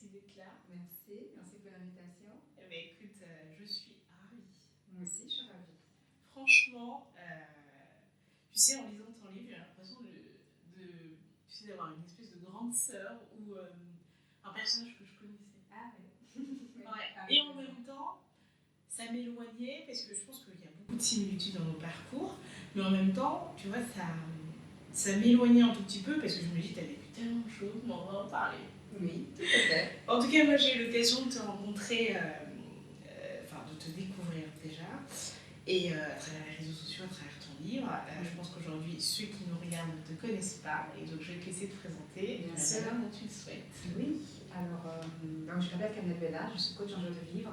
merci d'être là. Merci pour l'invitation. Eh bien, écoute, je suis ravie. Moi aussi, je suis ravie. Franchement, tu sais, en lisant ton livre, j'ai l'impression tu sais, d'avoir une espèce de grande sœur ou un personnage que je connaissais. Ah oui. Ouais. Et en même temps, ça m'éloignait parce que je pense qu'il y a beaucoup de similitudes dans nos parcours, mais en même temps, tu vois, ça m'éloignait un tout petit peu parce que je me dis, t'as vécu tellement de choses, mais on va en parler. Oui, tout à fait. En tout cas, moi, j'ai eu l'occasion de te rencontrer, de te découvrir déjà, et à travers les réseaux sociaux, à travers ton livre. Je pense qu'aujourd'hui, ceux qui nous regardent ne te connaissent pas, et donc je vais te laisser te présenter de la manière dont tu le souhaites. Oui, alors, je m'appelle Kamel Bella, je suis coach en joie de vivre.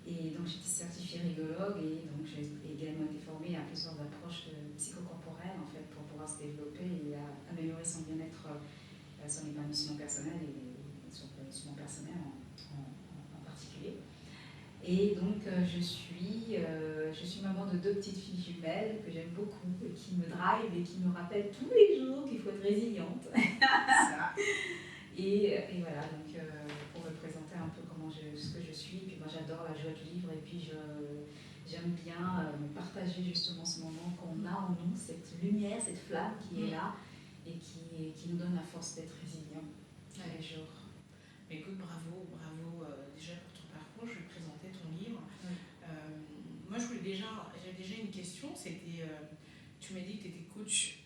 Et donc, j'étais certifiée rigologue et donc j'ai également été formée à plusieurs approches psychocorporelles en fait, pour pouvoir se développer et améliorer son bien-être, son épanouissement personnel et son épanouissement personnel en particulier. Et donc, je suis maman de 2 petites filles jumelles que j'aime beaucoup et qui me drive et qui me rappellent tous les jours qu'il faut être résiliente. Ça. Et voilà, donc pour me présenter un peu ce que je suis, puis moi j'adore la joie de vivre et puis j'aime bien partager justement ce moment qu'on a en nous, cette lumière, cette flamme qui est là et qui nous donne la force d'être résilient tous les jours. Mais écoute, bravo déjà pour ton parcours, je vais présenter ton livre. Moi j'avais déjà une question, c'était, tu m'as dit que tu étais coach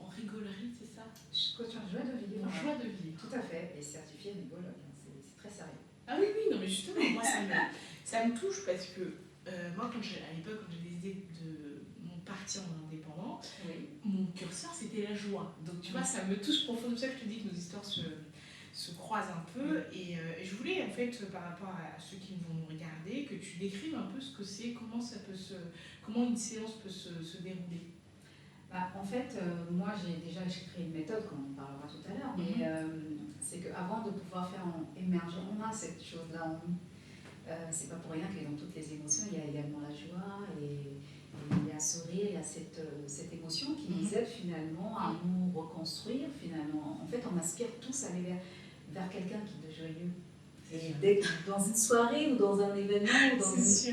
en rigolerie, c'est ça? Je suis coach en joie de vivre. En joie de vivre. Tout à fait, et certifiée rigologue, c'est très sérieux. Ah oui, non mais justement, moi ça me touche parce que moi à l'époque quand j'ai décidé de partir en indépendant, mon curseur c'était la joie. Donc tu vois, ça me touche profondément, c'est pour ça que je te dis que nos histoires se croisent un peu, et je voulais en fait, par rapport à ceux qui vont nous regarder, que tu décrives un peu ce que c'est, comment une séance peut se dérouler. En fait, moi j'ai créé une méthode, comme on parlera tout à l'heure, mais c'est qu'avant de pouvoir faire émerger, on a cette chose-là en nous. C'est pas pour rien que dans toutes les émotions, il y a également la joie, et il y a sourire, il y a cette émotion qui nous aide finalement à nous reconstruire. Finalement, en fait, on aspire tous à aller vers quelqu'un qui est de joyeux. Et dès que dans une soirée ou dans un événement,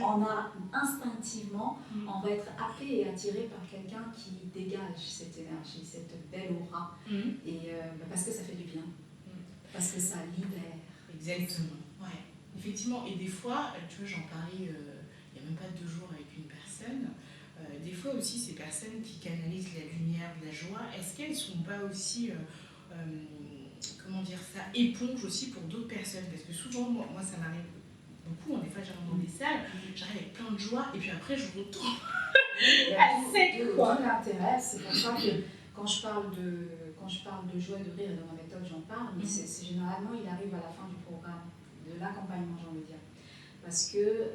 on a instinctivement, on va être happé et attiré par quelqu'un qui dégage cette énergie, cette belle aura, et parce que ça fait du bien, parce que ça libère. Exactement, ouais. Effectivement, et des fois, tu vois, j'en parlais il n'y a même pas 2 jours avec une personne, des fois aussi ces personnes qui canalisent la lumière, de la joie, est-ce qu'elles ne sont pas aussi... comment dire ça, éponge aussi pour d'autres personnes, parce que souvent, moi ça m'arrive beaucoup, des fois j'arrive dans des salles, j'arrive avec plein de joie, et puis après je retourne à sec, quoi. Tout l'intérêt, c'est pour ça que quand je parle de joie et de rire, dans ma méthode j'en parle, mais c'est généralement, il arrive à la fin du programme, de l'accompagnement, j'ai envie de dire, parce que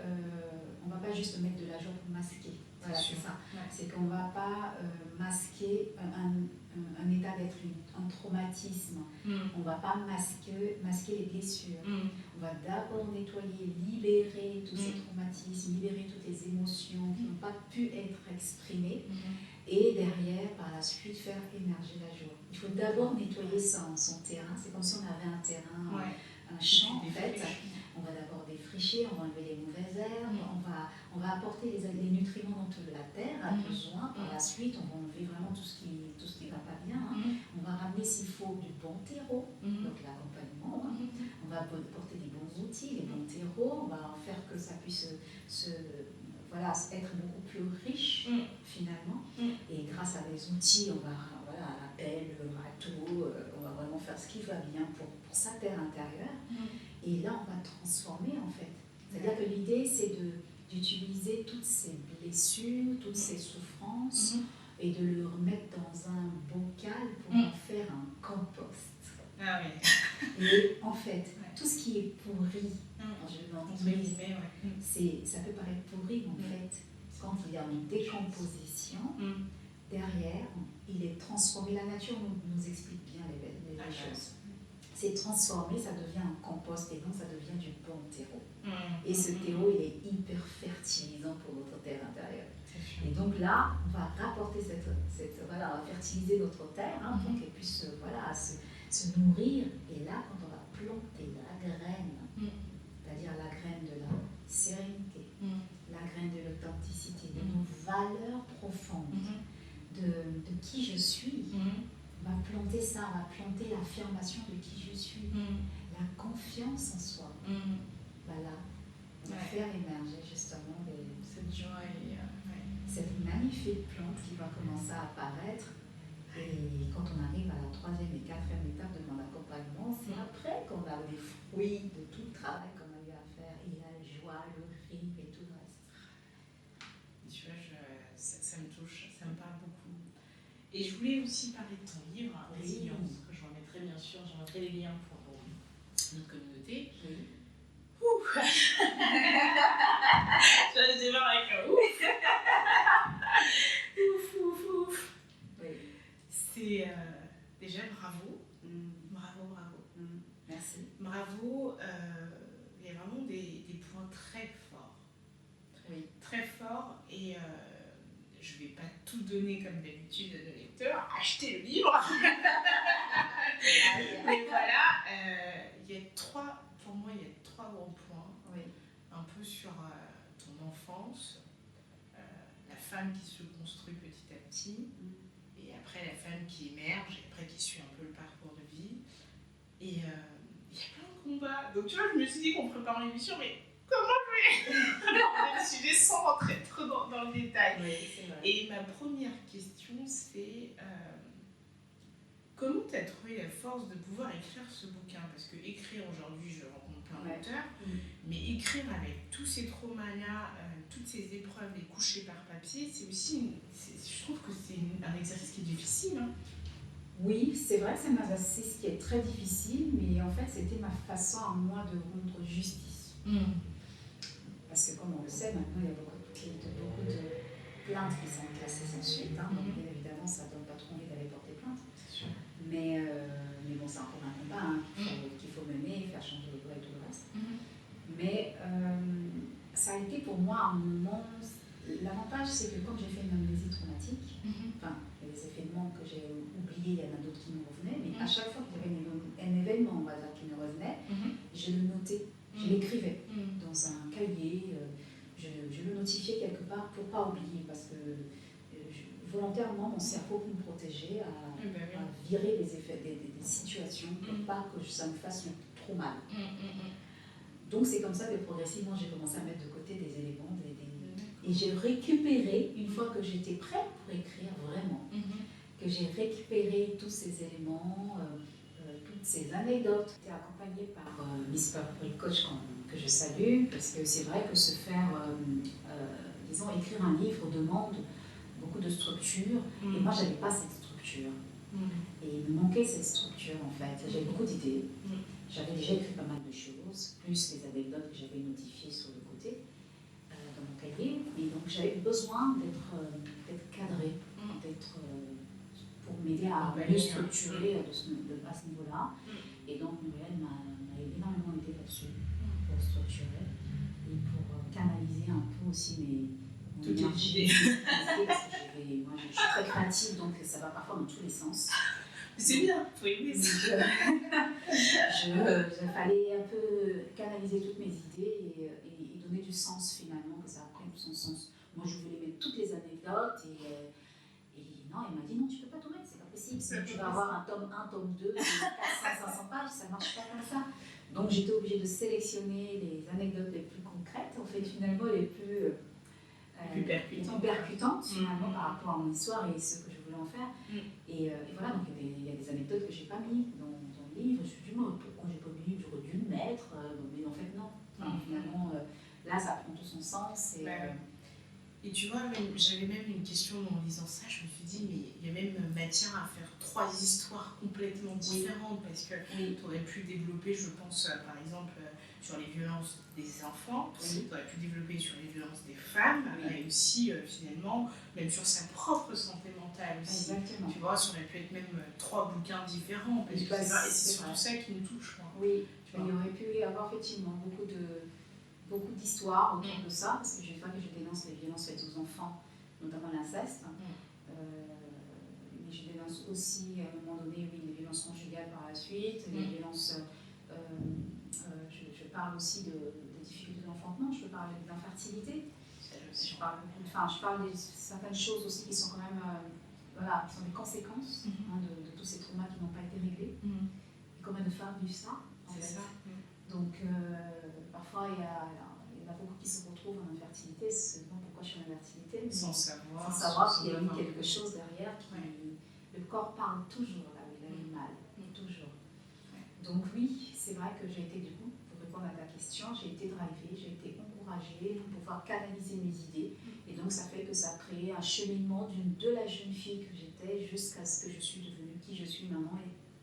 on va pas juste mettre de la joie pour masquer. Voilà, c'est ça. Ouais. C'est qu'on ne va pas masquer un état d'être, un traumatisme. On ne va pas masquer les blessures. On va d'abord nettoyer, libérer tous ces traumatismes, libérer toutes les émotions qui n'ont pas pu être exprimées. Et derrière, par la suite, faire émerger la joie. Il faut d'abord nettoyer son terrain. C'est comme si on avait un terrain, un champ en fait. On va d'abord défricher, on va enlever les mauvaises herbes, on va apporter les nutriments dont la terre a besoin. Par la suite, on va enlever vraiment tout ce qui ne va pas bien. On va ramener s'il faut du bon terreau, donc l'accompagnement. On va apporter des bons outils, les bons terreaux. On va faire que ça puisse être beaucoup plus riche finalement. Et grâce à des outils, on va à la pelle, le râteau, on va vraiment faire ce qui va bien pour sa terre intérieure. Et là, on va transformer en fait. C'est-à-dire que l'idée, c'est d'utiliser toutes ces blessures, toutes ces souffrances, et de le remettre dans un bocal pour en faire un compost. Ah oui. Et en fait, tout ce qui est pourri, ça peut paraître pourri, mais en fait, quand il y a une décomposition, derrière, il est transformé. La nature nous explique bien les choses. C'est transformé, ça devient un compost, et donc ça devient du bon terreau. Et ce terreau, il est hyper fertilisant pour notre terre intérieure. Et donc là, on va rapporter on va fertiliser notre terre pour qu'elle puisse se nourrir. Et là, quand on va planter la graine, c'est-à-dire la graine de la sérénité, la graine de l'authenticité, de nos valeurs profondes, de qui je suis, on va planter ça, on va planter l'affirmation de qui je suis, la confiance en soi. Voilà, on va faire émerger justement cette joie et cette magnifique plante qui va commencer à apparaître. Et quand on arrive à la 3e et 4e étape de mon accompagnement, c'est après qu'on a les fruits de tout le travail qu'on a eu à faire, et la joie, le rire et tout le reste. Tu vois, ça me touche, ça me parle beaucoup. Et je voulais aussi parler de ton livre, Résilience, que je remettrai bien sûr, je remettrai les liens pour notre communauté. Ouh. Je démarre avec un ouf. Ouf. Oui. C'est déjà bravo. Bravo. Merci. Bravo. Il y a vraiment des points très forts. Oui. Très forts. Et je ne vais pas tout donner comme d'habitude à nos lecteurs. Achetez le livre. Mais voilà, pour moi, il y a 3 grands points. Oui. Un peu sur ton enfance, la femme qui se construit petit à petit, et après la femme qui émerge, et après qui suit un peu le parcours de vie. Et il y a plein de combats. Donc tu vois, je me suis dit qu'on prépare l'émission, mais comment je vais aborder le sujet sans rentrer trop dans le détail. Oui, c'est vrai. Et ma première question, c'est comment tu as trouvé la force de pouvoir écrire ce bouquin? Parce que écrire aujourd'hui, je rencontre plein d'auteurs, mais écrire avec tous ces traumas-là, toutes ces épreuves, les coucher par papier, c'est aussi, je trouve que c'est un exercice qui est difficile. Hein. Oui, c'est vrai que c'est un exercice qui est très difficile, mais en fait, c'était ma façon à moi de rendre justice. Parce que comme on le sait, maintenant, il y a beaucoup de plaintes qui sont classées sans suite. Hein. Donc, bien évidemment, ça ne donne pas trop envie d'aller porter plainte. C'est sûr. Mais bon, c'est encore un combat qu'il faut mener, faire changer les lois et tout le reste. Mais ça a été pour moi un moment. L'avantage, c'est que comme j'ai fait une amnésie traumatique, enfin, il y a des événements que j'ai oubliés, il y en a d'autres qui me revenaient, mais à chaque fois qu'il y avait un événement, on va dire, qui me revenait, je le notais, je l'écrivais dans un cahier, je le notifiais quelque part pour ne pas oublier, parce que volontairement, mon cerveau, pour me protéger, a virer les effets des situations pour pas que ça me fasse trop mal. Donc c'est comme ça que progressivement, j'ai commencé à mettre de côté des éléments, et j'ai récupéré, une fois que j'étais prête pour écrire vraiment, que j'ai récupéré tous ces éléments, toutes ces anecdotes. J'étais accompagnée par Miss Purple Coach que je salue, parce que c'est vrai que se faire, disons, écrire un livre demande beaucoup de structure, et moi j'avais pas cette structure. Et il me manquait cette structure en fait. J'avais beaucoup d'idées, j'avais déjà écrit pas mal de choses, plus les anecdotes que j'avais notifiées sur le côté. Dans mon cahier, et donc j'avais besoin d'être cadrée, pour m'aider à mieux structurer à ce niveau-là. Et donc Muriel m'a énormément aidé là-dessus, pour structurer et pour canaliser un peu aussi mon énergie. Parce que moi je suis très créative, donc ça va parfois dans tous les sens. C'est bien, il faut aimer ça. Il fallait un peu canaliser toutes mes idées et donner du sens finalement, que ça prenne son sens. Moi je voulais mettre toutes les anecdotes et non, il m'a dit non, tu peux pas tout mettre, c'est pas possible. Sinon tu vas avoir un tome 1, tome 2, 400, 500 pages, ça marche pas comme ça. Donc j'étais obligée de sélectionner les anecdotes les plus concrètes, en fait finalement les plus percutantes finalement par rapport à mon histoire et ce que je voulais en faire. Et voilà, donc il y a des anecdotes que j'ai pas mis dans le livre. Je me suis dit, pourquoi j'ai pas mis, j'aurais dû le mettre, mais en fait non. Enfin, finalement, là ça prend tout son sens. Et tu vois, j'avais même une question en lisant ça, je me suis dit, mais il y a même matière à faire 3 histoires complètement différentes, parce que tu aurais pu développer, je pense, par exemple, sur les violences des enfants, tu aurais pu développer sur les violences des femmes, et aussi, finalement, même sur sa propre santé mentale aussi. Exactement. Tu vois, ça aurait pu être même 3 bouquins différents, parce que c'est surtout ça qui me touche. Moi. Oui, il y aurait pu y avoir effectivement beaucoup d'histoires autour de ça, parce que je vois que je dénonce les violences faites aux enfants, notamment l'inceste. Mais je dénonce aussi, à un moment donné, les violences conjugales par la suite. suite, les violences. Je parle aussi des difficultés d'enfantement, je peux parler d'infertilité. Je parle de certaines choses aussi qui sont quand même qui sont des conséquences de tous ces traumas qui n'ont pas été réglés. Et combien de femmes vivent ça en fait. Ça. Donc parfois il y en a beaucoup qui se retrouvent en infertilité, se demandent pourquoi je suis en infertilité, sans savoir qu'il y a eu quelque chose derrière le corps parle toujours là où il a eu mal, toujours. Donc oui, c'est vrai que j'ai été du coup, pour répondre à ta question, j'ai été drivée, j'ai été encouragée pour pouvoir canaliser mes idées. Et donc ça fait que ça a créé un cheminement de la jeune fille que j'étais jusqu'à ce que je suis devenue qui je suis maintenant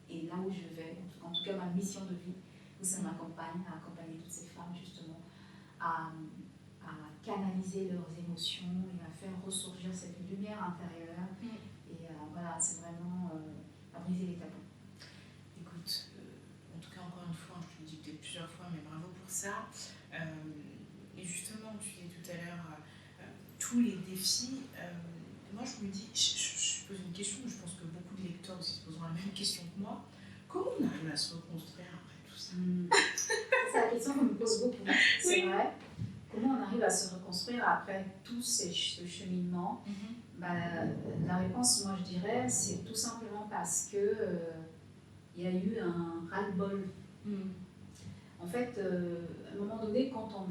et là où je vais, en tout cas ma mission de vie, où ça m'accompagne, à accompagner toutes ces femmes justement à canaliser leurs émotions et à faire ressurgir cette lumière intérieure. Et voilà, c'est vraiment à briser les tabous. Écoute, en tout cas encore une fois, je te le dis peut-être plusieurs fois, mais bravo pour ça. Et justement, tu disais tout à l'heure, tous les défis, moi je me dis, je pose une question, je pense que beaucoup de lecteurs aussi se poseront la même question que moi. Comment on arrive à se reconstruire après tout ça? C'est la question qu'on me pose beaucoup, c'est vrai. Comment on arrive à se reconstruire après tout ce cheminement? La réponse, moi je dirais, c'est tout simplement parce que il y a eu un ras-le-bol. En fait, à un moment donné, quand on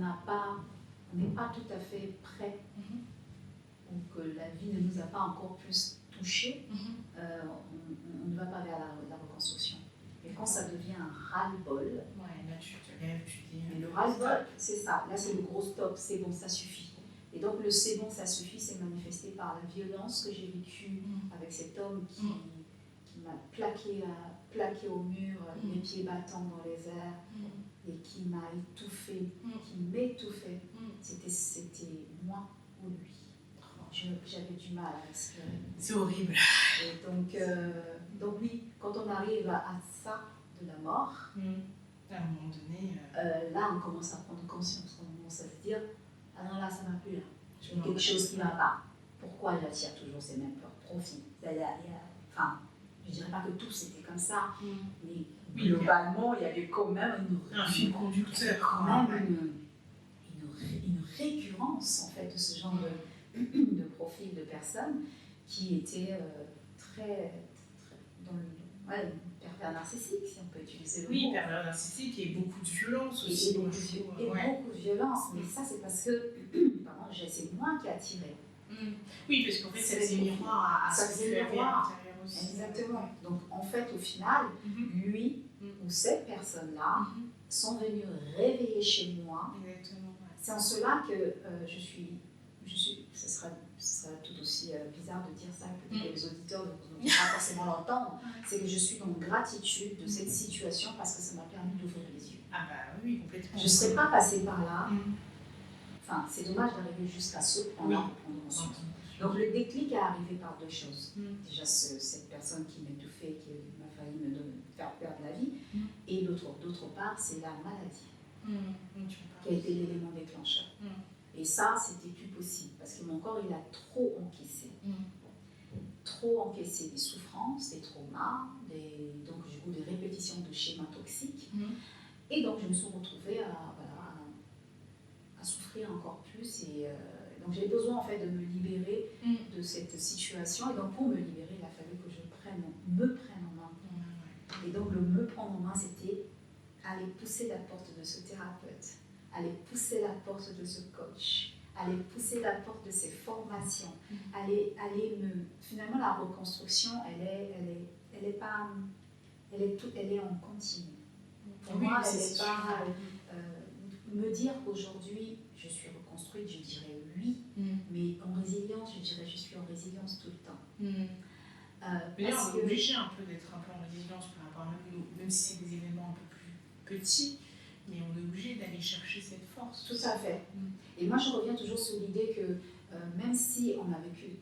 n'est pas tout à fait prêt, ou que la vie ne nous a pas encore plus touchés, on ne va pas vers la reconstruction. Mais quand ça devient un ras-le-bol, là tu te lèves, tu dis. Mais le ras-le-bol, c'est ça. Là, c'est le gros stop. C'est bon, ça suffit. Et donc, le c'est bon, ça suffit, c'est manifesté par la violence que j'ai vécue avec cet homme qui m'a plaqué au mur, les pieds battants dans les airs, et qui m'a étouffée, qui m'étouffait. C'était moi ou lui. J'avais du mal à respirer. C'est horrible. Et donc oui, quand on arrive à ça de la mort, à un moment donné, là on commence à prendre conscience, on commence à se dire ah non, là ça ne va plus, là. Il y a quelque chose qui ne va pas. Pourquoi j'attire toujours ces mêmes profits? Enfin, je ne dirais pas que tout c'était comme ça, mais globalement il y avait quand même un fil conducteur, quand même une récurrence en fait de ce genre de profil de personnes qui étaient très dans le pervers narcissique, si on peut utiliser le mot. Oui, pervers narcissique et beaucoup de violence aussi. Beaucoup de violence, mais ça c'est parce que c'est moi qui ai attiré. Oui, parce qu'en fait ça faisait miroir à ce que tu avais à l'intérieur aussi. Exactement. Donc en fait au final, lui ou ces personnes-là sont venues réveiller chez moi. Exactement. C'est en cela que ce sera tout aussi bizarre de dire ça, peut-être que les auditeurs ne vont pas forcément l'entendre, c'est que je suis dans gratitude de cette situation parce que ça m'a permis d'ouvrir les yeux. Ah bah oui, complètement. Je ne serais pas passée par là. Enfin, c'est dommage d'arriver jusqu'à ce point-là pour prendre ensuite. Donc le déclic est arrivé par deux choses. Déjà cette personne qui m'étouffait, qui m'a failli me faire perdre la vie, et d'autre part, c'est la maladie qui a été l'élément déclencheur. Et ça, c'était plus possible parce que mon corps, il a trop encaissé. Trop encaissé des souffrances, des traumas, donc du coup des répétitions de schémas toxiques. Et donc je me suis retrouvée à souffrir encore plus. Et donc j'ai besoin en fait de me libérer de cette situation. Et donc pour me libérer, il a fallu que je me prenne en main. Et donc le me prendre en main, c'était aller pousser la porte de ce thérapeute, aller pousser la porte de ce coach, aller pousser la porte de ces formations, finalement la reconstruction, elle est en continu. Pour moi, elle n'est pas me dire qu'aujourd'hui je suis reconstruite, je dirais oui, mais en résilience, je dirais je suis en résilience tout le temps. Mais là, on est obligé un peu d'être un peu en résilience par rapport à même si c'est des événements un peu plus petits, mais on est obligé d'aller chercher cette force. Tout à fait. Et moi, je reviens toujours sur l'idée que même si on a vécu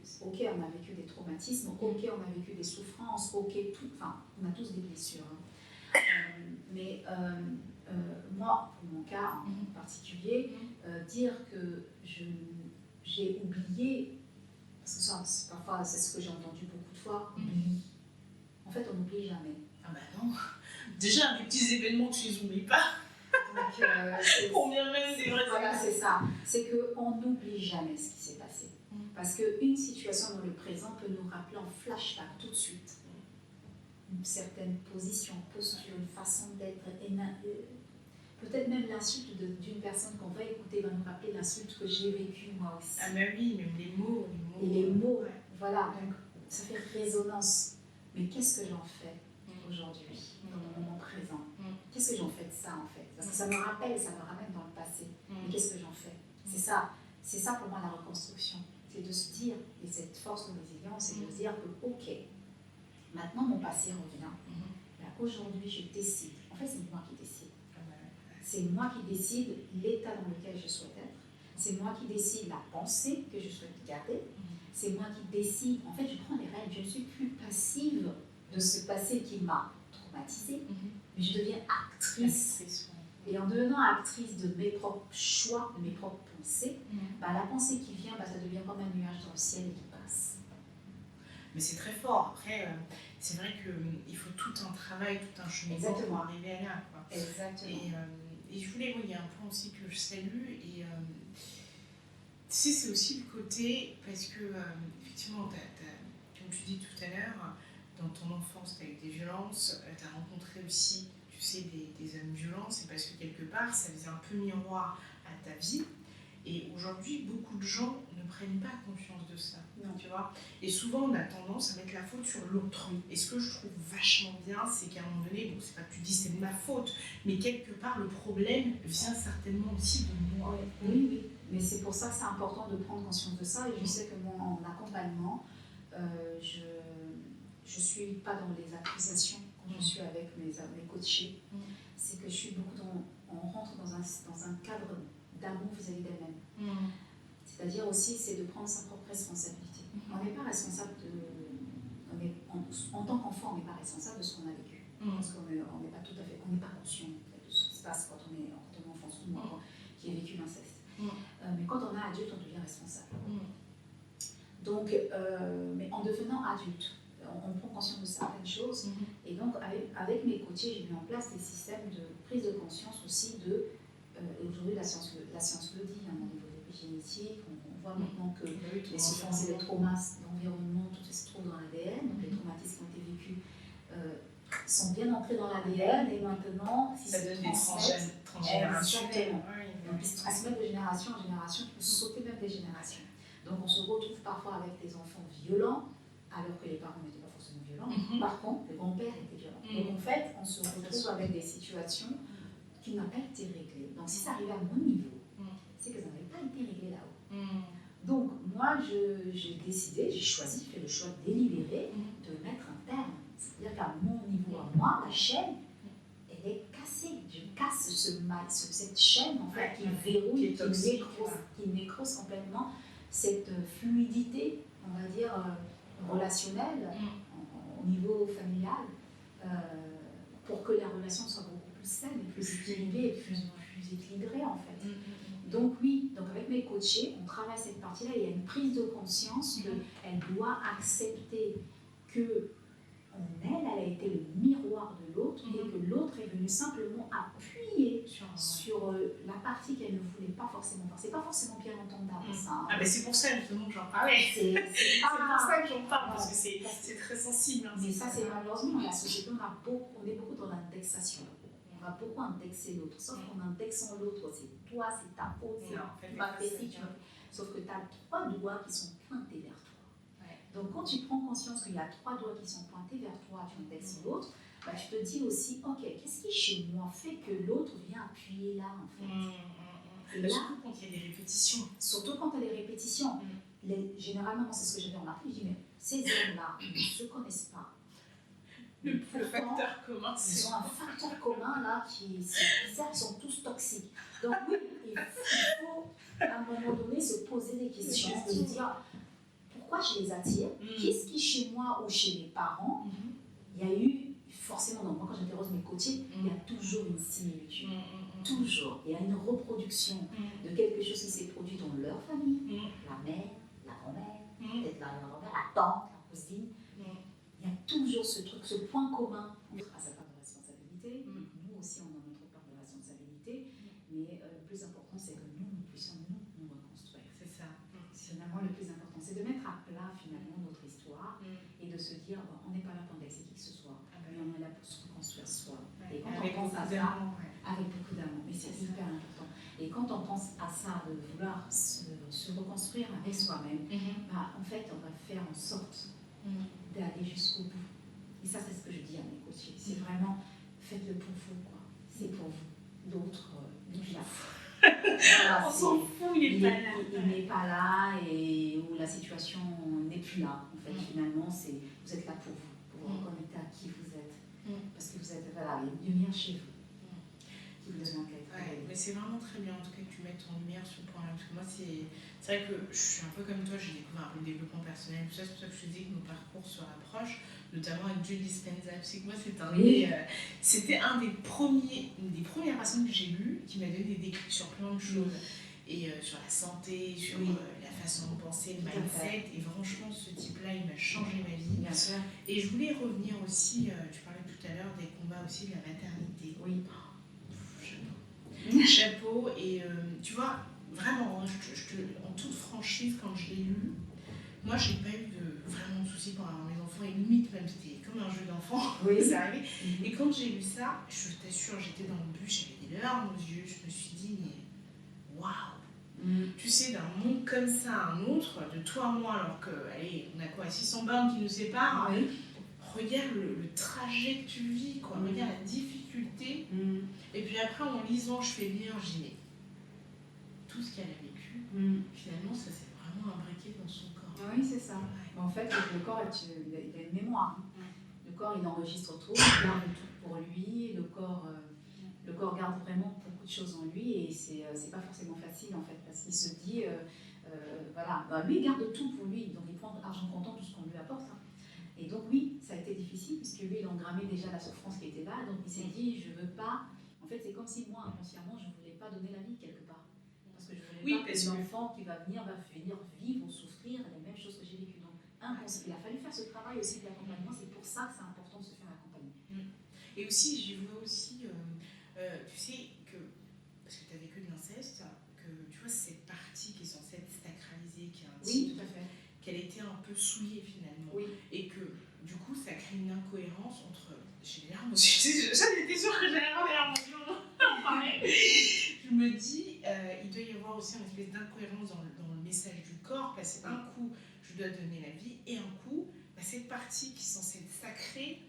des traumatismes, on a vécu des souffrances, on a tous des blessures. Mais moi, pour mon cas en particulier, dire que j'ai oublié, parce que parfois c'est ce que j'ai entendu beaucoup de fois, oublie. En fait, on n'oublie jamais. Ah bah non. Déjà, des petits événements, tu les oublies pas. Donc, Combien même des vrais voilà, événements. c'est ça. C'est qu'on n'oublie jamais ce qui s'est passé. Parce qu'une situation dans le présent peut nous rappeler en flashback tout de suite une certaine position, posture, une façon d'être. Peut-être même l'insulte d'une personne qu'on va écouter va nous rappeler l'insulte que j'ai vécue moi aussi. Ah, mais oui, même les mots. Et les mots, voilà, donc ça fait résonance. Mais qu'est-ce que j'en fais aujourd'hui, dans le moment présent? Qu'est-ce que j'en fais de ça en fait? Parce que ça me rappelle, ça me ramène dans le passé. Mais qu'est-ce que j'en fais? C'est ça pour moi la reconstruction. C'est de se dire, et cette force de résilience, c'est de se dire que, ok, maintenant mon passé revient. Là, aujourd'hui, je décide. En fait, c'est moi qui décide. C'est moi qui décide l'état dans lequel je souhaite être. C'est moi qui décide la pensée que je souhaite garder. C'est moi qui décide. En fait, je prends les rênes. Je ne suis plus passive de ce passé qui m'a traumatisée, mais je deviens actrice. Et en devenant actrice de mes propres choix, de mes propres pensées, la pensée qui vient, ça devient comme un nuage dans le ciel et qui passe. Mais c'est très fort. Après, c'est vrai qu'il faut tout un travail, tout un cheminement pour arriver à là. Quoi. Exactement. Et je voulais, il y a un point aussi que je salue. Et tu sais, c'est aussi le côté, parce que, effectivement, comme tu dis tout à l'heure, dans ton enfance, tu as eu des violences, tu as rencontré aussi, tu sais, des hommes violents, c'est parce que quelque part, ça faisait un peu miroir à ta vie. Et aujourd'hui, beaucoup de gens ne prennent pas conscience de ça. Non. Tu vois. Et souvent, on a tendance à mettre la faute sur l'autre. Et ce que je trouve vachement bien, c'est qu'à un moment donné, bon, c'est pas que tu dis c'est de ma faute, mais quelque part, le problème vient certainement aussi de moi. Oui. Mais c'est pour ça que c'est important de prendre conscience de ça. Et je sais que moi, en accompagnement, je ne suis pas dans les accusations quand je suis avec mes coachés. C'est que je suis beaucoup on rentre dans un cadre d'amour vis-à-vis d'elle-même. C'est-à-dire aussi, c'est de prendre sa propre responsabilité. On n'est pas responsable en tant qu'enfant, on n'est pas responsable de ce qu'on a vécu. Parce qu'on n'est pas tout à fait, on n'est pas conscient de ce qui se passe quand on est enfant, surtout moi, qui ai vécu l'inceste. Mais quand on est adulte, on devient responsable. Donc, mais en devenant adulte, on prend conscience de certaines choses. Et donc, avec mes coachés, j'ai mis en place des systèmes de prise de conscience aussi de. Et aujourd'hui, la science le dit, au niveau de l'épigénétique, on voit maintenant que les souffrances et les traumas d'environnement, tout ça se trouve dans l'ADN. Donc, les traumatismes qui ont été vécus sont bien entrés dans l'ADN et maintenant, si ça donne des transgénérations. Donc, ils se transmettent de génération en génération, ils peuvent sauter même des générations. Donc, on se retrouve parfois avec des enfants violents, alors que les parents n'étaient pas forcément violents. Par contre, le grand-père était violent. Donc, en fait, on se retrouve avec des situations qui n'ont pas été réglées. Donc, si ça arrivait à mon niveau, c'est que ça n'avait pas été réglé là-haut. Donc, moi, j'ai décidé, j'ai choisi, fait le choix délibéré de mettre un terme. C'est-à-dire qu'à mon niveau, à moi, la chaîne, elle est cassée. Je casse cette chaîne en fait, qui verrouille, qui nécrose complètement cette fluidité, on va dire, relationnelle au niveau familial, pour que la relation soit beaucoup plus saine, plus équilibrée, plus équilibrée en fait. Donc oui, donc avec mes coachés, on travaille cette partie-là, il y a une prise de conscience qu'elle doit accepter que elle a été le miroir de l'autre et que l'autre est venu simplement appuyer sur la partie qu'elle ne voulait pas forcément voir. C'est pas forcément bien entendable ça. Ah ben c'est pour ça justement que j'en parlais. C'est pour ça que j'en parle parce que c'est très sensible. Mais ça c'est malheureusement la société, on est beaucoup dans l'indexation. On va beaucoup indexer l'autre. Sauf qu'en indexant l'autre, c'est toi, c'est ta faute, c'est ma fessée. Sauf que tu as 3 doigts qui sont pointés vers toi. Donc, quand tu prends conscience qu'il y a 3 doigts qui sont pointés vers toi, tu indexes l'autre, tu te dis aussi, ok, qu'est-ce qui chez moi fait que l'autre vient appuyer là, en fait. Et là, surtout quand il y a des répétitions. Surtout quand il y a des répétitions. Généralement, c'est ce que j'avais remarqué, je dis, mais ces hommes-là, ils ne se connaissent pas. Le facteur commun, c'est... Ils ont un facteur commun, là, c'est bizarre, ils sont tous toxiques. Donc, oui, il faut, à un moment donné, se poser des questions, de se dire... Pourquoi je les attire? Qu'est-ce qui, chez moi ou chez mes parents, il y a eu, forcément, donc moi quand j'interroge mes coachés, il y a toujours une similitude. Toujours. Il y a une reproduction de quelque chose qui s'est produit dans leur famille, la mère, la grand-mère, peut-être la grand-mère, la tante, la cousine. Il y a toujours ce truc, ce point commun à sa part de responsabilité, vraiment le plus important. C'est de mettre à plat finalement notre histoire et de se dire, bon, on n'est pas là pour indexer qui que ce soit, mais on est là pour se reconstruire soi. Et quand on pense à ça, avec beaucoup d'amour, mais c'est hyper important. Et quand on pense à ça, de vouloir se reconstruire avec soi-même, bah, en fait, on va faire en sorte d'aller jusqu'au bout. Et ça, c'est ce que je dis à mes coachés. C'est vraiment, faites-le pour vous, quoi. C'est pour vous. D'autres, là. Voilà, on s'en fout, il n'est pas là et où la situation n'est plus là. En fait, finalement, vous êtes là pour vous reconnecter à qui vous êtes. Parce que vous êtes, voilà, les lumières chez vous. Qui vous donnent en tête. Mais c'est vraiment très bien, en tout cas, que tu mettes en lumière ce point-là. Parce que moi, c'est vrai que je suis un peu comme toi, j'ai découvert un peu le développement personnel, tout ça. C'est pour ça que je te dis que nos parcours se rapprochent, notamment avec Joe Dispenza. Tu sais que moi, c'était une des premières personnes que j'ai lues qui m'a donné des déclics sur plein de choses. Et sur la santé, sur la façon de penser, le mindset. Et franchement, ce type-là, il m'a changé ma vie. Bien sûr. Et je voulais revenir aussi, tu parlais tout à l'heure des combats aussi de la maternité. Oui. Chapeau. Et tu vois, vraiment, en toute franchise, quand je l'ai lu, moi, j'ai pas eu vraiment de soucis pour avoir mes enfants. Et limite, même, c'était comme un jeu d'enfant. Oui. C'est arrivé. Et quand j'ai lu ça, je t'assure, j'étais dans le bus, j'avais des larmes aux yeux. Je me suis dit, mais waouh! Tu sais, d'un monde comme ça à un autre, de toi à moi, alors que, allez, on a quoi, 600 bornes qui nous séparent. Regarde le trajet que tu vis, quoi. Regarde la difficulté. Et puis après, en lisant, je fais bien, je dis, mais tout ce qu'elle a vécu, finalement, ça s'est vraiment imbriqué dans son corps. Oui, c'est ça. Ouais. En fait, le corps, il a une mémoire. Le corps, il enregistre tout, il garde tout pour lui. Le corps garde vraiment beaucoup de choses en lui et c'est pas forcément facile, en fait, parce qu'il se dit, voilà, bah, lui, il garde tout pour lui, donc il prend argent comptant tout ce qu'on lui apporte. Et donc oui, ça a été difficile, puisque lui, il engrammait déjà la souffrance qui était là, donc il s'est dit, je veux pas... En fait, c'est comme si moi, inconsciemment, je ne voulais pas donner la vie quelque part. Parce que je ne voulais pas que l'enfant qui va venir vivre ou souffrir les mêmes choses que j'ai vécues. Donc, il a fallu faire ce travail aussi de l'accompagnement, c'est pour ça que c'est important de se faire accompagner. Et aussi, j'y vois aussi, tu sais, parce que tu as vécu de l'inceste, que tu vois, cette partie qui est censée être sacralisée, qui est intime, tout à fait. Qu'elle était un peu souillée finalement. Et que du coup, ça crée une incohérence entre. J'ai les larmes aussi. J'étais sûre que j'allais avoir des larmes aussi. Je me dis, il doit y avoir aussi une espèce d'incohérence dans le message du corps, parce qu'un coup, je dois donner la vie, et un coup, cette partie qui est censée être sacrée,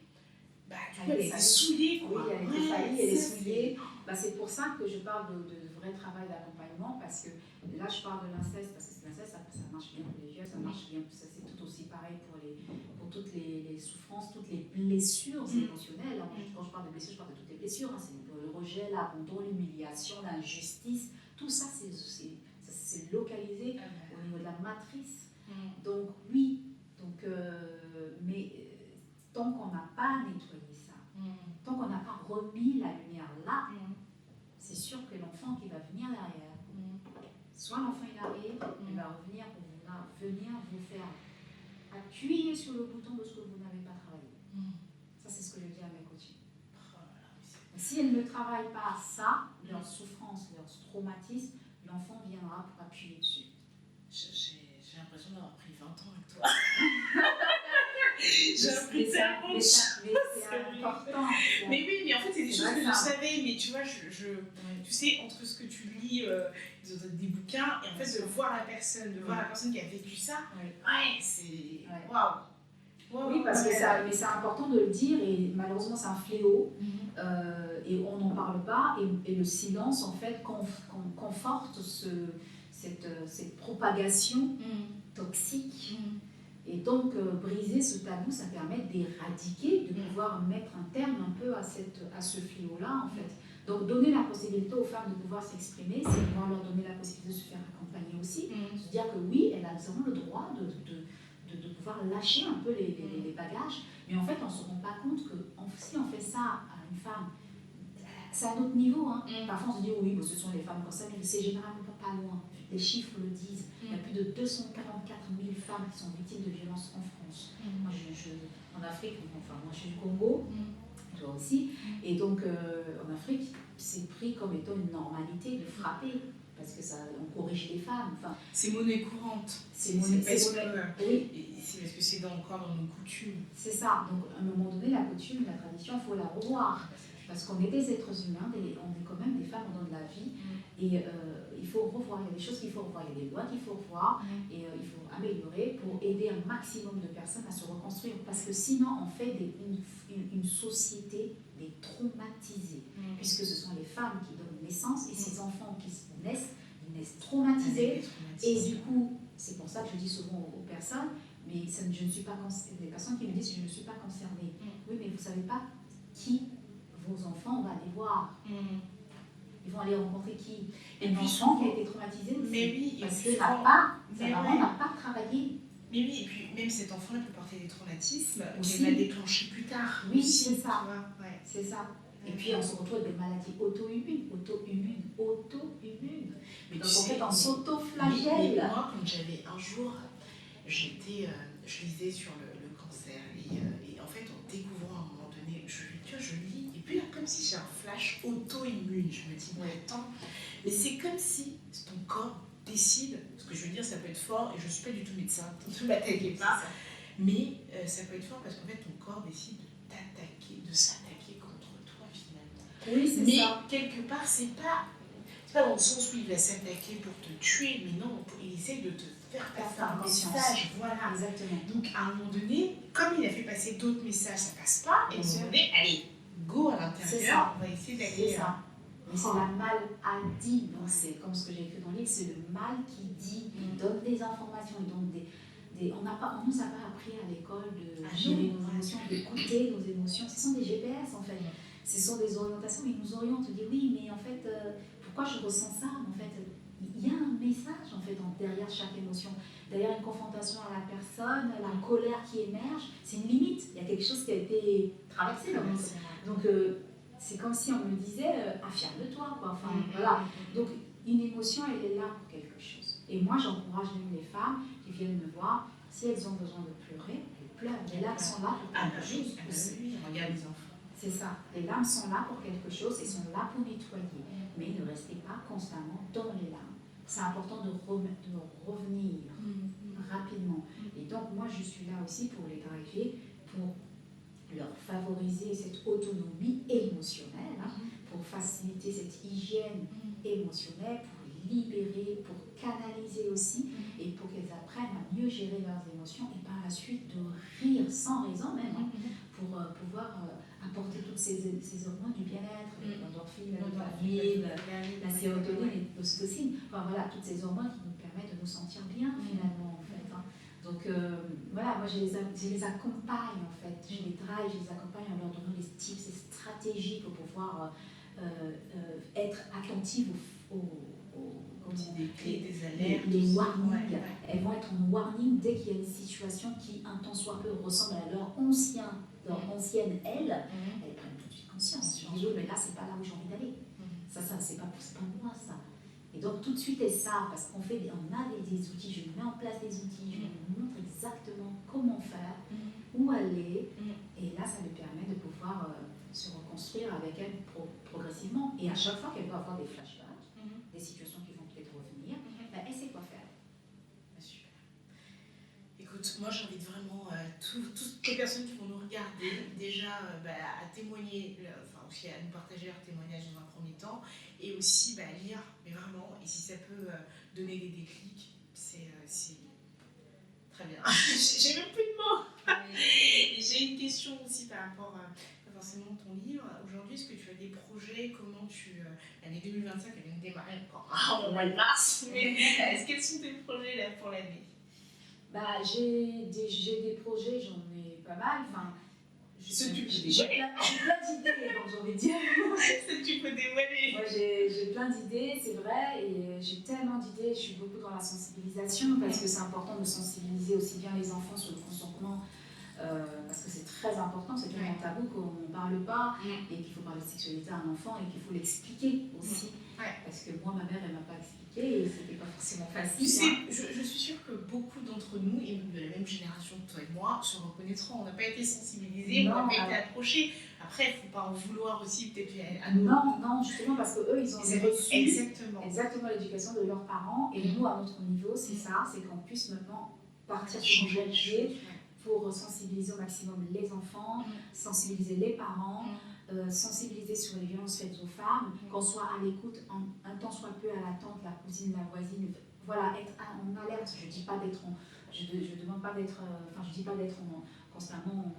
du coup, elle est souillée. Oui, elle est faillie, elle est souillée. C'est pour ça que je parle de vrai travail d'accompagnement, parce que là, je parle de l'inceste, parce que l'inceste, ça marche bien pour les viols, ça marche bien, ça c'est tout aussi pareil pour toutes les souffrances, toutes les blessures émotionnelles. Quand je parle de blessures, je parle de toutes les blessures. C'est le rejet, l'abandon, l'humiliation, l'injustice. Tout ça, c'est localisé au niveau de la matrice. Donc, oui, mais tant qu'on n'a pas nettoyé ça, tant qu'on n'a pas remis la lumière là, c'est sûr que l'enfant qui va venir derrière, soit l'enfant il arrive, il va venir vous faire appuyer sur le bouton de ce que vous n'avez pas travaillé. Ça, c'est ce que je dis à mes coachés. Si elles ne travaillent pas ça, leur souffrance, leur traumatisme, l'enfant viendra pour appuyer dessus. J'ai l'impression d'avoir pris 20 ans avec toi. J'ai appris tellement de choses. Mais c'est important. Mais oui, mais en fait, c'est des choses que je savais, mais tu vois, tu sais, entre ce que tu lis des bouquins, et en fait, de voir la personne, qui a vécu ça, c'est... Waouh! Oui, parce que c'est important de le dire, et malheureusement, c'est un fléau, et on n'en parle pas, et le silence, en fait, conforte cette propagation toxique. Et donc, briser ce tabou, ça permet d'éradiquer, de pouvoir mettre un terme un peu à ce fléau-là, en fait. Donc, donner la possibilité aux femmes de pouvoir s'exprimer, c'est pouvoir leur donner la possibilité de se faire accompagner aussi. Se dire que oui, elles ont le droit de pouvoir lâcher un peu les bagages. Mais en fait, on ne se rend pas compte que si on fait ça à une femme, c'est à un autre niveau. Parfois, on se dit, oui, ce sont les femmes comme ça, mais c'est généralement pas loin. Les chiffres le disent. Il y a plus de 244 000 femmes qui sont victimes de violences en France. Moi, en Afrique, moi, je suis du Congo, toi aussi. Et donc, en Afrique, c'est pris comme étant une normalité de frapper. parce que ça, on corrige les femmes. Enfin, c'est monnaie courante. C'est parce que c'est encore dans nos coutumes. C'est ça. Donc, à un moment donné, la coutume, la tradition, il faut la revoir. Parce qu'on est des êtres humains, on est quand même des femmes, on donne la vie. Et il faut revoir. Il y a des choses qu'il faut revoir, il y a des lois qu'il faut revoir. Et il faut améliorer pour aider un maximum de personnes à se reconstruire. Parce que sinon, on fait une société des traumatisés. Puisque ce sont les femmes qui donnent naissance et ces enfants qui naissent, ils naissent traumatisés. Et du coup, c'est pour ça que je dis souvent aux personnes, mais je ne suis pas concernée. Des personnes qui me disent je ne suis pas concernée. Oui, mais vous ne savez pas qui vos enfants vont aller voir. Ils vont aller rencontrer qui? Un enfant qui a été traumatisé aussi. Mais oui, parce que sa maman n'a pas travaillé. Mais oui, et puis même cet enfant-là peut porter des traumatismes qu'il va déclencher plus tard. Oui, c'est ça. Ouais. C'est ça. Et puis on se retrouve avec des maladies auto-immunes. Mais donc en fait, on s'auto-flagelle. Moi, quand j'avais un jour, je lisais sur le cancer. Et en fait, en découvrant à un moment donné, je lis. Et puis là, comme si j'ai un flash auto-immune. Je me dis, mais attends, mais c'est comme si ton corps décide, ce que je veux dire, ça peut être fort, et je ne suis pas du tout médecin, ne m'attaquez pas, mais ça peut être fort parce qu'en fait, ton corps décide de s'attaquer contre toi finalement. Oui, c'est ça. Mais quelque part, c'est pas dans le sens où il va s'attaquer pour te tuer, mais non, il essaie de te faire passer un message. Voilà. Exactement. Donc à un moment donné, comme il a fait passer d'autres messages, ça passe pas, et à un moment donné, allez, go à l'intérieur, on va essayer d'aller. C'est ça. Mais c'est la maladie, donc c'est comme ce que j'ai écrit dans le livre, c'est le mal qui dit, il donne des informations, il donne on nous a pas appris à l'école de gérer nos émotions, d'écouter nos émotions. Ce sont des GPS en fait, ce sont des orientations, ils nous orientent, on dit oui, mais en fait, pourquoi je ressens ça? En fait, il y a un message en fait derrière chaque émotion, derrière une confrontation à la personne, la colère qui émerge, c'est une limite, il y a quelque chose qui a été traversé. Donc, c'est comme si on me disait affirme-toi, quoi. Enfin, voilà. Donc, une émotion, elle est là pour quelque chose. Et moi, j'encourage même les femmes qui viennent me voir, si elles ont besoin de pleurer, elles pleurent. Les larmes sont là pour quelque chose. Oui, regarde les enfants. C'est ça. Les larmes sont là pour quelque chose et sont là pour nettoyer. Mais ne restez pas constamment dans les larmes. C'est important de revenir rapidement. Et donc, moi, je suis là aussi pour les driver, pour leur favoriser cette autonomie émotionnelle, pour faciliter cette hygiène émotionnelle, pour libérer, pour canaliser aussi, et pour qu'elles apprennent à mieux gérer leurs émotions, et par la suite de rire sans raison même, pour pouvoir apporter toutes ces hormones du bien-être, l'endorphine, la dopamine, la sérotonine et l'ocytocine, enfin voilà, toutes ces hormones qui nous permettent de nous sentir bien finalement en fait. Donc voilà, moi je les accompagne en fait, je les drive, je les accompagne en leur donnant des tips, des stratégies pour pouvoir être attentive des alertes, les warnings. Elles vont être en warning dès qu'il y a une situation qui, un tant soit peu, ressemble à leur ancienne elle. Elles prennent tout de suite conscience. Je dis, mais là, c'est pas là où j'ai envie d'aller. Ça, c'est pas moi, ça. Et donc, tout de suite, elles savent, parce qu'on a des outils, je mets en place des outils, je leur montre exactement comment faire, où aller. Et là, ça lui permet de pouvoir se reconstruire avec elles progressivement. Et à chaque fois qu'elle va avoir des flashbacks, des situations qui vont peut-être revenir, elle sait quoi faire. Super. Écoute, moi j'invite vraiment toutes les personnes qui vont nous regarder déjà à témoigner, enfin aussi à nous partager leurs témoignages dans un premier temps, et aussi à lire, mais vraiment, et si ça peut donner des déclics, c'est très bien. J'ai même plus de mots. Et j'ai une question aussi par rapport à pas forcément ton livre. Aujourd'hui, est-ce que tu as des projets? Comment l'année 2025, elle vient de démarrer encore au mois de mars, mais quels sont tes projets là pour l'année? J'ai des projets, j'en ai pas mal. Enfin, j'ai plein d'idées, j'ai envie de dire. Ce que tu peux dévoiler. Moi, j'ai plein d'idées, c'est vrai, et j'ai tellement d'idées. Je suis beaucoup dans la sensibilisation parce que c'est important de sensibiliser aussi bien les enfants sur le consentement parce que c'est très important, c'est tellement tabou qu'on n'en parle pas, et qu'il faut parler de sexualité à un enfant et qu'il faut l'expliquer aussi. Parce que moi, ma mère, elle ne m'a pas expliqué et c'était pas forcément facile. Tu sais, je suis sûre que beaucoup d'entre nous, et de la même génération que toi et moi, se reconnaîtront. On n'a pas été sensibilisés, on n'a pas été approchés. Après, il ne faut pas en vouloir aussi, peut-être à nous. Non, justement, parce qu'eux, ils ont reçu exactement l'éducation de leurs parents. Et nous, à notre niveau, c'est ça, c'est qu'on puisse maintenant partir sur le bon pied pour sensibiliser au maximum les enfants, sensibiliser les parents, sensibiliser sur les violences faites aux femmes, qu'on soit à l'écoute, un temps soit peu à la tante, la cousine, la voisine, voilà, être en alerte. Je dis pas d'être je demande pas d'être, je dis pas d'être constamment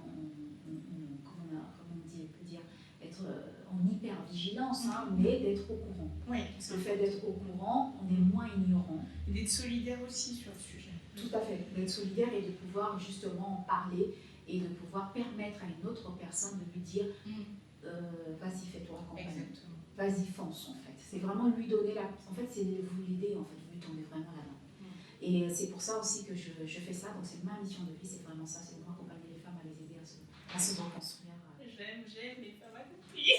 être en hyper-vigilance, mais d'être au courant. Parce que le fait d'être au courant, on est moins ignorant. Et d'être solidaire aussi sur le sujet. Tout à fait, d'être solidaire et de pouvoir justement en parler et de pouvoir permettre à une autre personne de lui dire vas-y, fais-toi accompagner. Vas-y, fonce en fait. C'est vraiment lui donner En fait, c'est vous l'aider, en fait, vous lui tendez vraiment la main. Et c'est pour ça aussi que je fais ça, donc c'est ma mission de vie, c'est vraiment ça, c'est de accompagner les femmes à les aider à se reconstruire. J'aime les femmes à compris.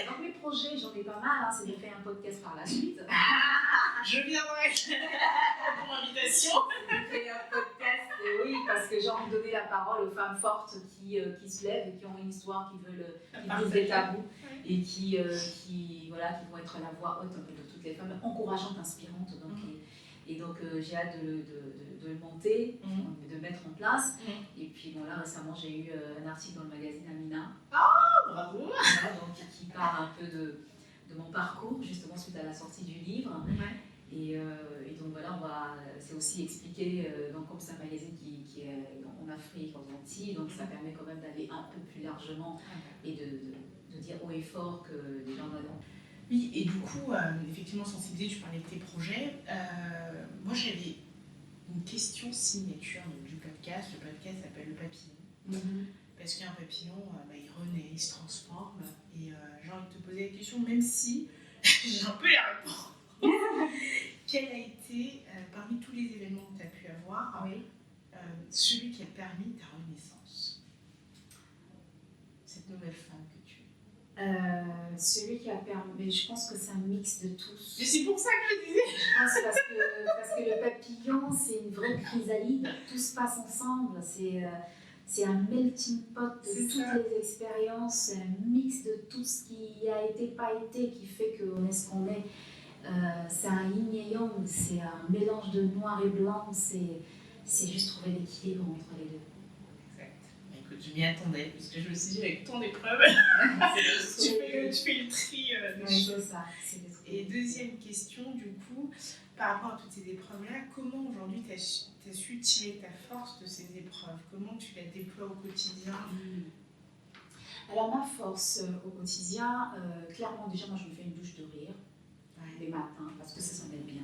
Dans mes projets, j'en ai pas mal, c'est de faire un podcast par la suite. Je viendrai pour l'invitation. De faire un podcast, oui, parce que j'ai envie de donner la parole aux femmes fortes qui se lèvent et qui ont une histoire, qui veulent brisent des tabous et qui vont être la voix haute de toutes les femmes, encourageantes, inspirantes. Donc, j'ai hâte de le monter, de le mettre en place. Et puis bon, là récemment j'ai eu un article dans le magazine Amina. Oh, bravo! Voilà, donc, qui parle un peu de mon parcours, justement suite à la sortie du livre. Et donc voilà, c'est aussi expliqué, donc comme c'est un magazine qui est en Afrique, aux Antilles, donc ça permet quand même d'aller un peu plus largement et de dire haut et fort que les gens n'ont. Oui, et du coup, effectivement, sensibiliser, tu parlais de tes projets. Moi, j'avais une question signature du podcast. Le podcast s'appelle Le Papillon. Parce qu'un papillon, il renaît, il se transforme. Et j'ai envie de te poser la question, même si j'ai un peu la réponse. Quel a été, parmi tous les événements que tu as pu avoir, celui qui a permis ta renaissance? Cette nouvelle femme que tu es. Celui qui a permis, mais je pense que c'est un mix de tous. Mais c'est pour ça que je disais. Je pense parce que le papillon, c'est une vraie chrysalide. Tout se passe ensemble. C'est un melting pot de toutes les expériences. C'est un mix de tout ce qui a été, pas été, qui fait qu'on est ce qu'on est. C'est un yin et yang. C'est un mélange de noir et blanc. C'est juste trouver l'équilibre entre les deux. Je m'y attendais, parce que je me suis dit, avec ton épreuve, tu fais le tri de choses. C'est ça. Et deuxième question, du coup, par rapport à toutes ces épreuves-là, comment aujourd'hui tu as su tirer ta force de ces épreuves? Comment tu la déploies au quotidien? Alors, ma force au quotidien, clairement, déjà, moi, je me fais une douche de rire les matins, parce que ça s'appelle bien.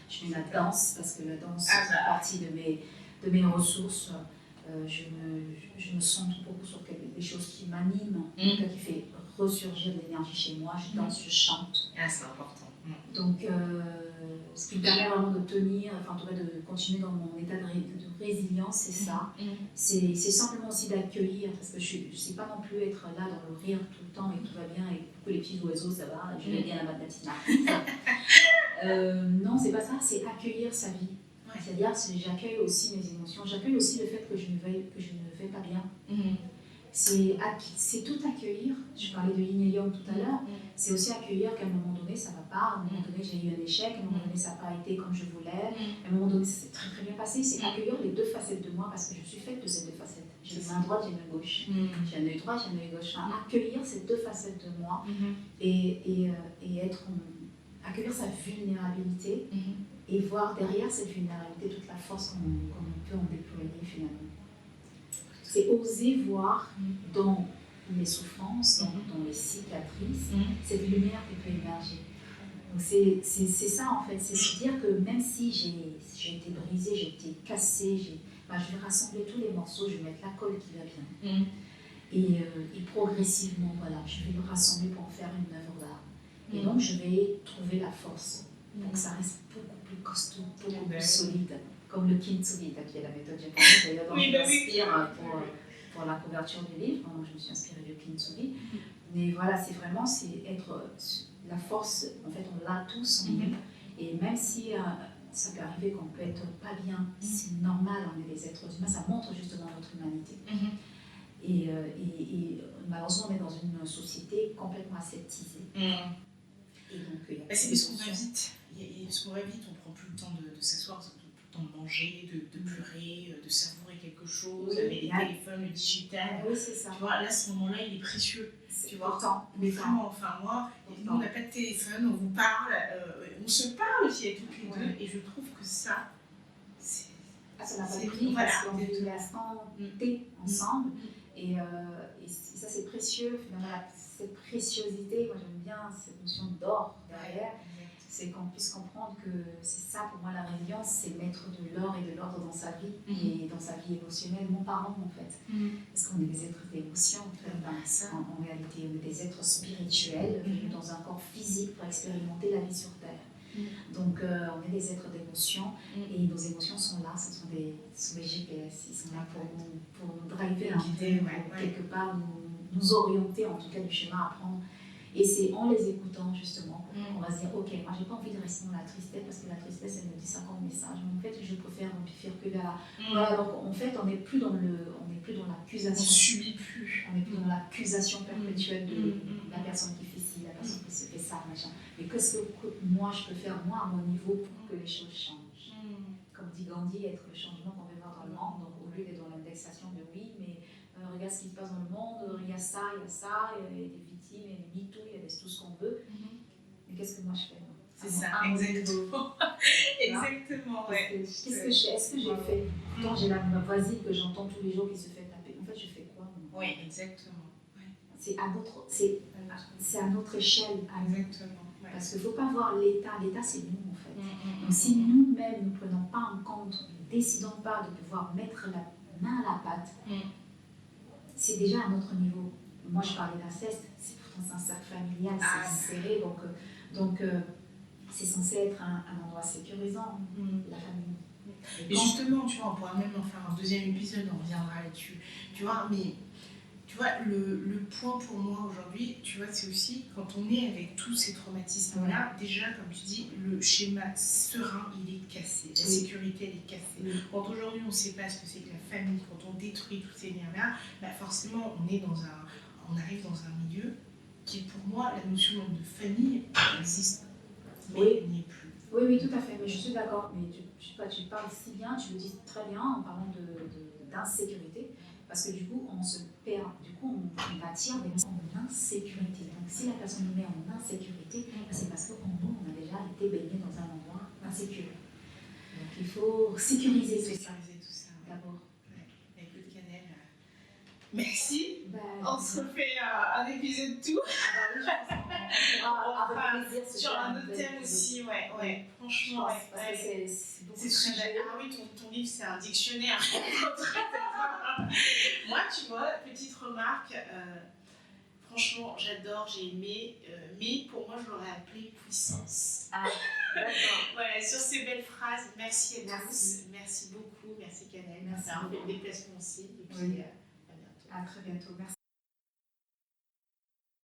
Je mets la danse, parce que la danse fait partie de mes ressources. Je me centre beaucoup sur des choses qui m'animent, qui fait ressurgir de l'énergie chez moi. Je danse, je chante. C'est important. Donc, ce qui me permet vraiment de tenir, en tout cas de continuer dans mon état de résilience, c'est ça. C'est simplement aussi d'accueillir, parce que je ne sais pas non plus être là dans le rire tout le temps et tout va bien, et que les petits oiseaux, ça va, je vais bien la matinale. Non, c'est pas ça, c'est accueillir sa vie. C'est-à-dire que j'accueille aussi mes émotions, j'accueille aussi le fait que je ne vais pas bien. C'est tout accueillir. Je parlais de yin et yang tout à l'heure. C'est aussi accueillir qu'à un moment donné, ça ne va pas. À un moment donné, j'ai eu un échec. À un moment donné, ça n'a pas été comme je voulais. À un moment donné, ça s'est très très bien passé. C'est accueillir les deux facettes de moi parce que je suis faite de ces deux facettes. J'ai une main droite, j'ai une main gauche. J'ai un œil droit, j'ai un œil gauche. Accueillir ces deux facettes de moi et accueillir sa vulnérabilité. Et voir derrière cette vulnérabilité toute la force qu'on peut en déployer finalement. C'est oser voir dans les souffrances, dans les cicatrices, cette lumière qui peut émerger. Donc c'est ça en fait, c'est se dire que même si j'ai été brisée, j'ai été cassée, je vais rassembler tous les morceaux, je vais mettre la colle qui va bien. Et progressivement, voilà, je vais le rassembler pour en faire une œuvre d'art. Et donc je vais trouver la force pour que ça reste beaucoup plus costaud, beaucoup plus solide. comme le kintsugi, qui est la méthode japonaise d'ailleurs dont Oui, je bah oui. m'inspire pour la couverture du livre, donc je me suis inspirée du kintsugi. Mais voilà, c'est vraiment être la force, en fait on l'a tous en nous, et même si ça peut arriver qu'on peut être pas bien, c'est normal, on est des êtres humains, ça montre justement notre humanité. Et malheureusement, on est dans une société complètement aseptisée. Et donc, c'est parce qu'on va vite. Parce qu'on va vite, on prend plus le temps de s'asseoir, tout le temps de manger, de pleurer, de savourer quelque chose, Oui, avec les téléphones, le digital. Oui, c'est ça. Tu vois, là, ce moment-là, il est précieux. Tu vois. Pourtant, Mais vraiment, enfin, moi, nous, on n'a pas de téléphone, on vous parle, on se parle aussi avec toutes les deux, et je trouve que ça, c'est. Ça n'a pas de prix, parce qu'on vit l'instant T ensemble. Et ça, c'est précieux, finalement, cette préciosité, moi j'aime bien cette notion d'or derrière, c'est qu'on puisse comprendre que c'est ça pour moi la résilience, c'est mettre de l'or et de l'ordre dans sa vie, et dans sa vie émotionnelle, non parents en fait. Parce qu'on est des êtres d'émotion, en réalité, on est des êtres spirituels, venus dans un corps physique pour expérimenter la vie sur Terre. Donc on est des êtres d'émotion, et nos émotions sont là, ce sont des GPS, ils sont là pour nous driver un peu, pour quelque part nous orienter en tout cas du chemin à prendre. Et c'est en les écoutant justement qu'on va se dire ok, moi j'ai pas envie de rester dans la tristesse, parce que la tristesse elle me dit 50 messages, mais en fait je préfère m'amplifier que vers la... Voilà, donc en fait on n'est plus dans l'accusation. On subit plus. On n'est plus dans l'accusation perpétuelle de la personne qui fait ci, la personne qui se fait ça, machin. Mais qu'est-ce que moi je peux faire moi à mon niveau pour que les choses changent. Comme dit Gandhi, être le changement qu'on veut voir dans le monde. Donc au lieu d'être dans l'indexation de oui, mais regarde ce qui se passe dans le monde, il y a ça, il y a des victimes, il y a des MeToo, il y a tout ce qu'on veut. Mais qu'est-ce que moi je fais? C'est ça, exactement. Exactement, ouais. Qu'est-ce que je fais? Est-ce que j'ai fait? Pourtant, j'ai ma voisine que j'entends tous les jours qui se fait taper. En fait, je fais quoi? Oui, exactement. Ouais. C'est à notre échelle. Exactement. Ouais. Parce qu'il ne faut pas voir l'État. L'État, c'est nous, en fait. Donc, si nous-mêmes, nous ne prenons pas en compte, nous ne décidons pas de pouvoir mettre la main à la pâte, c'est déjà à notre niveau. Moi, je parlais d'inceste. C'est pourtant un cercle familial, c'est serré. Donc c'est censé être un endroit sécurisant, la famille. Et justement, tu vois, on pourra même en faire un deuxième épisode, on reviendra là-dessus. Tu vois, mais tu vois, le point pour moi aujourd'hui, tu vois, c'est aussi quand on est avec tous ces traumatismes-là, déjà, comme tu dis, le schéma serein, il est cassé. La sécurité, elle est cassée. Quand aujourd'hui, on ne sait pas ce que c'est que la famille, quand on détruit tous ces liens-là, bah forcément, on arrive dans un milieu qui, pour moi, la notion de famille existe. Mais il n'y est plus. Oui, tout à fait, mais je suis d'accord. Mais tu parles si bien, tu le dis très bien en parlant d'insécurité, parce que du coup, on se perd, du coup, on attire des gens en insécurité. Donc, si la personne nous met en insécurité, c'est parce qu'en nous, on a déjà été baigné dans un endroit insécure. Donc, il faut sécuriser tout ça. D'abord. Ouais. Écoute, Cannelle, merci. On se fait un épisode tout. Oui, je pense qu'on pourra avec plaisir sur un autre thème aussi, ouais. Franchement, parce que c'est beaucoup de très sujets. Ah oui, ton livre, c'est un dictionnaire. Moi, tu vois, petite remarque, franchement, j'adore, j'ai aimé, mais pour moi, je l'aurais appelé puissance. D'accord. Voilà, sur ces belles phrases, merci à tous. Merci beaucoup, merci Cannelle. Merci. C'est un bel déplacement aussi. Et puis, à bientôt. À très bientôt. Merci.